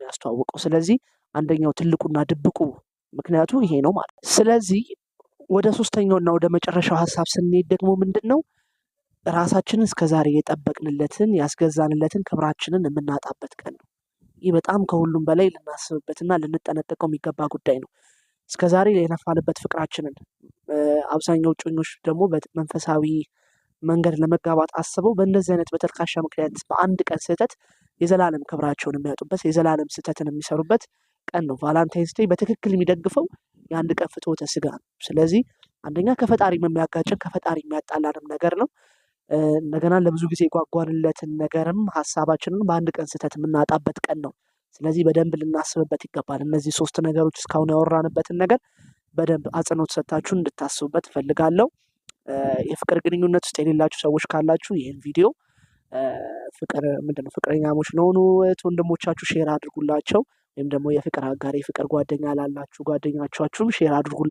ያስተዋወቀው። ስለዚህ አንደኛው ትልቁና ድብቁ ምክንያቱ ይሄ ነው ማለት ነው። ስለዚህ ወደ ሶስተኛውና ወደ መጨረሻው ሀሳብ ስንሄድ ደግሞ ምንድነው ራሳችንን እስከዛሬ የጠበቅንለትን ያስገዛንለትን ክብራችንን የምናጣበት ቀን ነው። ይህ በጣም ከሁሉም በላይ ልናስብበትና ልንጠነቀቀው የሚገባ ጉዳይ ነው። እስከዛሬ የለፋንበት ፍቅራችንን አብዛኛው እጮኞች ደግሞ በመንፈሳዊ መንገድ ለመጋባት አስበው በእንደዚህ አይነት በተልካሻ ምክንያት በአንድ ቀን ስህተት የዘላለም ክብራቸውን የሚያጡበት የዘላለም ስህተትን የሚሰሩበት ቀን ነው። ቫላንታይንስ ዴይ በትክክል የሚደግፈው የአንድ ቀን ፍትወተ ስጋ ነው። ስለዚህ አንደኛ ከፈጣሪ የሚያጋጭን ከፈጣሪ የሚያጣላንም ነገር ነው። እንደገና ለብዙ ጊዜ ጓጓንለትን ነገርም ሀሳባችንን በአንድ ቀን ስህተት የምናጣበት ቀን ነው። ስለዚህ በደንብ ልናስብበት ይገባል። እነዚህ ሶስት ነገሮች እስካሁን ያወራንበትን ነገር በደንብ አጽንኦት ሰጥታችሁ እንድታስቡበት እፈልጋለሁ። የፍቅር ግንኙነት ውስጥ የሌላችሁ ሰዎች ካላችሁ ይህን ቪዲዮ ፍቅር ምንድነው ፍቅረኛሞች ለሆኑ ወንድሞቻችሁ ሼር አድርጉላቸው። ወይም ደግሞ የፍቅር አጋር የፍቅር ጓደኛ ላላችሁ ጓደኛቻችሁም ሼር አድርጉ።